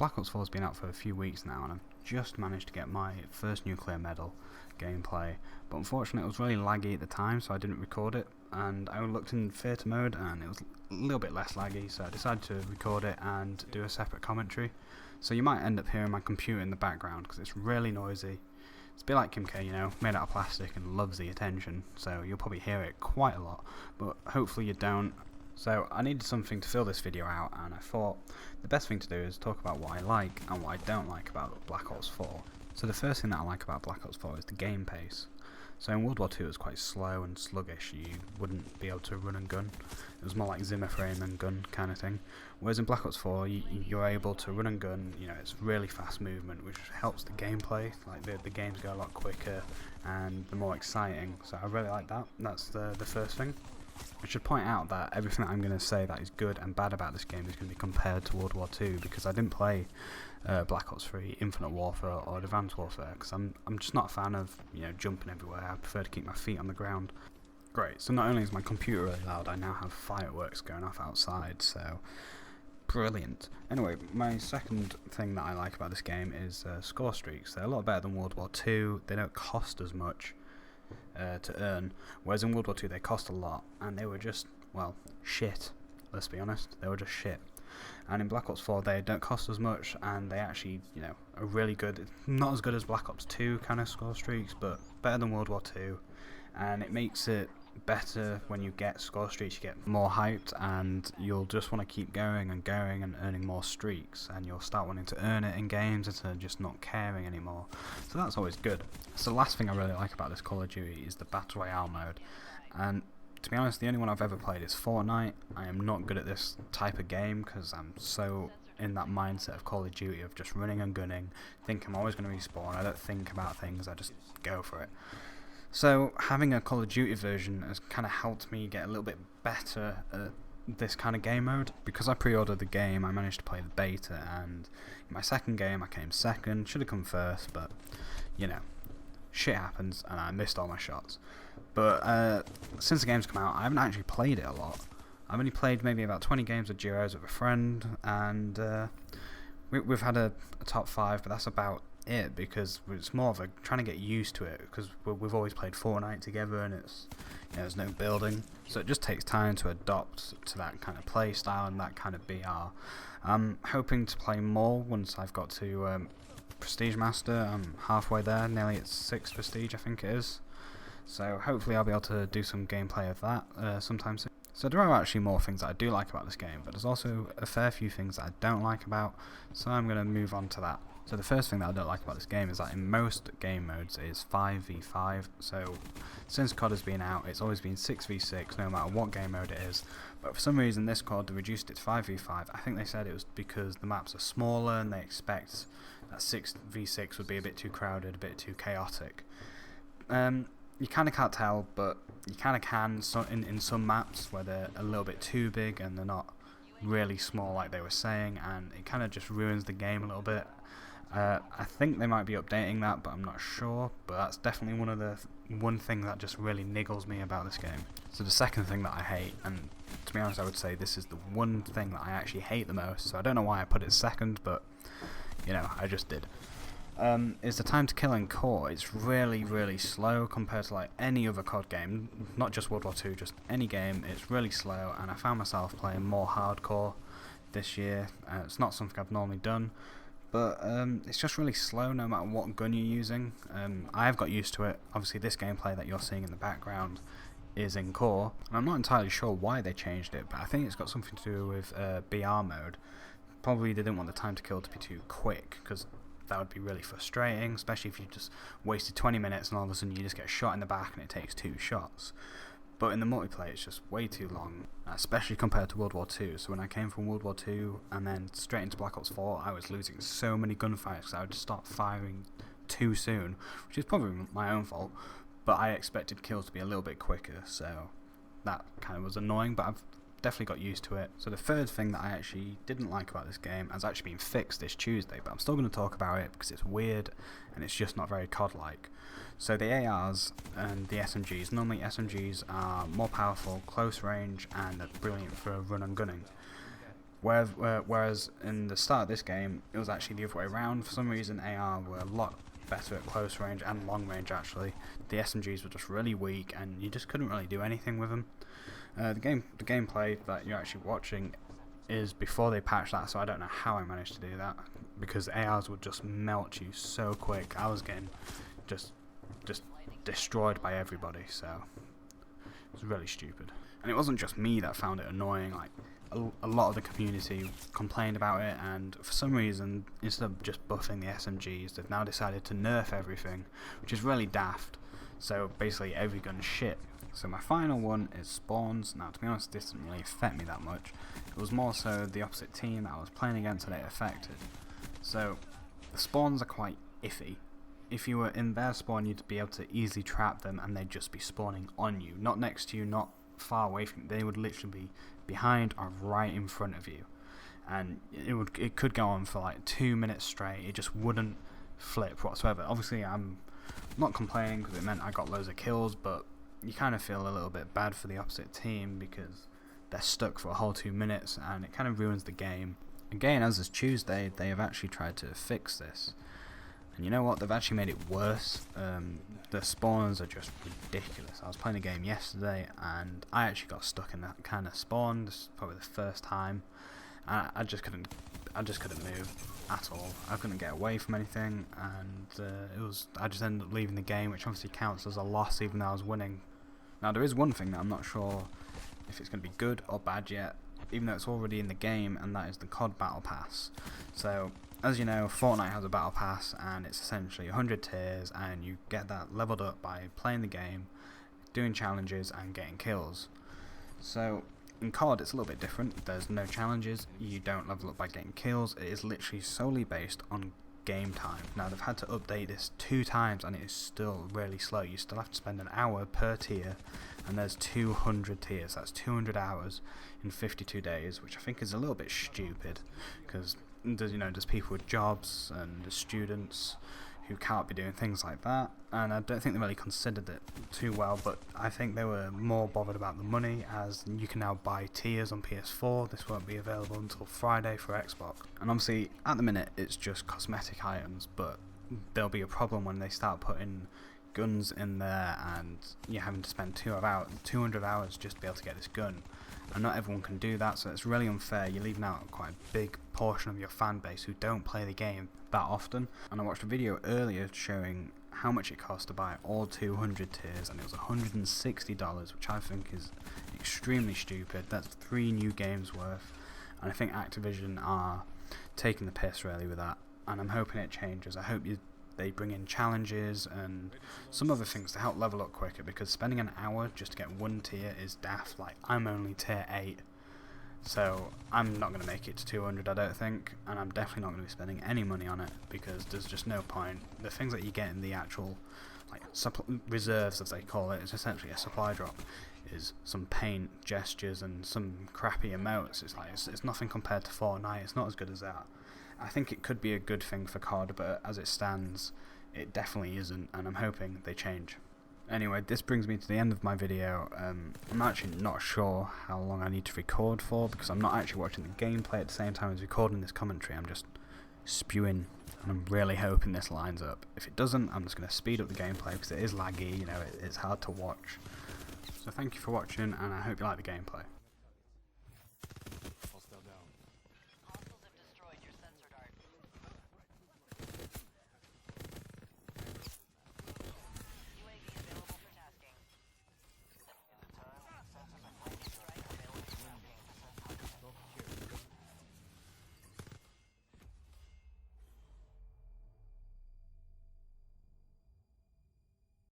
Black Ops 4 has been out for a few weeks now, and I've just managed to get my first nuclear medal gameplay, but unfortunately it was really laggy at the time, so I didn't record it, and I looked in theatre mode and it was a little bit less laggy, so I decided to record it and do a separate commentary. So you might end up hearing my computer in the background because it's really noisy. It's a bit like Kim K, you know, made out of plastic and loves the attention, so you'll probably hear it quite a lot, but hopefully you don't. So I needed something to fill this video out, and I thought the best thing to do is talk about what I like and what I don't like about Black Ops 4. So the first thing that I like about Black Ops 4 is the game pace. So in World War II it was quite slow and sluggish, you wouldn't be able to run and gun. It was more like Zimmer frame and gun kind of thing. Whereas in Black Ops 4 you're able to run and gun, you know, it's really fast movement, which helps the gameplay, like the games go a lot quicker and they're more exciting, so I really like that. That's the first thing. I should point out that everything that I'm going to say that is good and bad about this game is going to be compared to World War II, because I didn't play Black Ops 3, Infinite Warfare or Advanced Warfare, because I'm just not a fan of, you know, jumping everywhere. I prefer to keep my feet on the ground. Great, so not only is my computer really loud, I now have fireworks going off outside, so brilliant. Anyway, my second thing that I like about this game is score streaks. They're a lot better than World War II, they don't cost as much to earn, whereas in World War II they cost a lot, and they were just, well, shit, let's be honest, they were just shit. And in Black Ops 4 they don't cost as much, and they actually, you know, are really good. Not as good as Black Ops 2 kind of score streaks, but better than World War II, and it makes it better when you get score streaks. You get more hyped and you'll just want to keep going and going and earning more streaks, and you'll start wanting to earn it in games instead of just not caring anymore, so that's always good. So the last thing I really like about this Call of Duty is the Battle Royale mode, and to be honest the only one I've ever played is Fortnite. I am not good at this type of game because I'm so in that mindset of Call of Duty of just running and gunning, think I'm always going to respawn, I don't think about things, I just go for it. So having a Call of Duty version has kind of helped me get a little bit better at this kind of game mode. Because I pre-ordered the game, I managed to play the beta, and in my second game I came second. Should have come first, but you know, shit happens and I missed all my shots. But since the game's come out, I haven't actually played it a lot. I've only played maybe about 20 games of Duos with a friend, and we've had a top 5, but that's about it, because it's more of a trying to get used to it, because we've always played Fortnite together, and it's, you know, there's no building, so it just takes time to adopt to that kind of play style and that kind of BR. I'm hoping to play more once I've got to Prestige Master. I'm halfway there, nearly at 6 Prestige I think it is, so hopefully I'll be able to do some gameplay of that sometime soon. So there are actually more things that I do like about this game, but there's also a fair few things that I don't like about, so I'm going to move on to that. So the first thing that I don't like about this game is that in most game modes it is 5v5, so since COD has been out it's always been 6v6 no matter what game mode it is, but for some reason this COD they reduced it to 5v5. I think they said it was because the maps are smaller and they expect that 6v6 would be a bit too crowded, a bit too chaotic. You kind of can't tell, but you kind of can in some maps where they're a little bit too big and they're not really small like they were saying, and it kind of just ruins the game a little bit. I think they might be updating that, but I'm not sure, but that's definitely one thing that just really niggles me about this game. So the second thing that I hate, and to be honest I would say this is the one thing that I actually hate the most, so I don't know why I put it second, but you know, I just did, is the time to kill in core. It's really slow compared to like any other COD game, not just World War II, just any game. It's really slow, and I found myself playing more hardcore this year. It's not something I've normally done, but it's just really slow no matter what gun you're using. I have got used to it. Obviously this gameplay that you're seeing in the background is in core, and I'm not entirely sure why they changed it, but I think it's got something to do with BR mode. Probably they didn't want the time to kill to be too quick, because that would be really frustrating, especially if you just wasted 20 minutes and all of a sudden you just get shot in the back and it takes 2 shots. But in the multiplayer it's just way too long, especially compared to World War II. So when I came from World War II and then straight into Black Ops 4, I was losing so many gunfights because I would just start firing too soon, which is probably my own fault, but I expected kills to be a little bit quicker, so that kind of was annoying, but I've definitely got used to it. So the third thing that I actually didn't like about this game has actually been fixed this Tuesday, but I'm still going to talk about it because it's weird and it's just not very COD-like. So the ARs and the SMGs, normally SMGs are more powerful, close range, and are brilliant for run and gunning. Whereas in the start of this game, it was actually the other way around. For some reason, AR were a lot better at close range and long range actually. The SMGs were just really weak, and you just couldn't really do anything with them. The gameplay that you're actually watching is before they patched that, so I don't know how I managed to do that, because ARs would just melt you so quick. I was getting just destroyed by everybody, so it was really stupid. And it wasn't just me that found it annoying. Like a lot of the community complained about it, and for some reason, instead of just buffing the SMGs, they've now decided to nerf everything, which is really daft. So basically every gun's shit. So my final one is spawns. Now, to be honest, this didn't really affect me that much. It was more so the opposite team that I was playing against that it affected. So the spawns are quite iffy. If you were in their spawn, you'd be able to easily trap them, and they'd just be spawning on you, not next to you, not far away from you. They would literally be behind or right in front of you, and it could go on for like 2 minutes straight. It just wouldn't flip whatsoever. Obviously, I'm not complaining because it meant I got loads of kills, but you kind of feel a little bit bad for the opposite team because they're stuck for a whole 2 minutes, and it kind of ruins the game. Again, as is Tuesday, they have actually tried to fix this. And you know what? They've actually made it worse. The spawns are just ridiculous. I was playing a game yesterday, and I actually got stuck in that kind of spawn. This is probably the first time. And I just couldn't move at all. I couldn't get away from anything, and I just ended up leaving the game, which obviously counts as a loss, even though I was winning. Now, there is one thing that I'm not sure if it's going to be good or bad yet, even though it's already in the game, and that is the COD Battle Pass. So, as you know, Fortnite has a Battle Pass, and it's essentially 100 tiers, and you get that leveled up by playing the game, doing challenges, and getting kills. So, in COD, it's a little bit different. There's no challenges, you don't level up by getting kills. It is literally solely based on game time. Now, they've had to update this 2 times, and it is still really slow. You still have to spend an hour per tier, and there's 200 tiers. That's 200 hours in 52 days, which I think is a little bit stupid, because there's people with jobs and there's students who can't be doing things like that, and I don't think they really considered it too well. But I think they were more bothered about the money, as you can now buy tiers on PS4. This won't be available until Friday for Xbox, and obviously at the minute it's just cosmetic items, but there'll be a problem when they start putting guns in there and you're having to spend 200 hours just to be able to get this gun, and not everyone can do that, so it's really unfair. You're leaving out quite a big portion of your fan base who don't play the game that often. And I watched a video earlier showing how much it cost to buy all 200 tiers, and it was $160, which I think is extremely stupid. That's 3 new games worth, and I think Activision are taking the piss really with that, and I'm hoping it changes. I hope they bring in challenges and some other things to help level up quicker, because spending an hour just to get 1 tier is daft. Like, I'm only tier 8, so I'm not going to make it to 200, I don't think, and I'm definitely not going to be spending any money on it, because there's just no point. The things that you get in the actual reserves, as they call it, is essentially a supply drop, is some paint, gestures, and some crappy emotes. It's nothing compared to Fortnite. It's not as good as that. I think it could be a good thing for COD, but as it stands, it definitely isn't, and I'm hoping they change. Anyway, this brings me to the end of my video. I'm actually not sure how long I need to record for, because I'm not actually watching the gameplay at the same time as recording this commentary. I'm just spewing, and I'm really hoping this lines up. If it doesn't, I'm just going to speed up the gameplay, because it is laggy, it's hard to watch. So thank you for watching, and I hope you like the gameplay.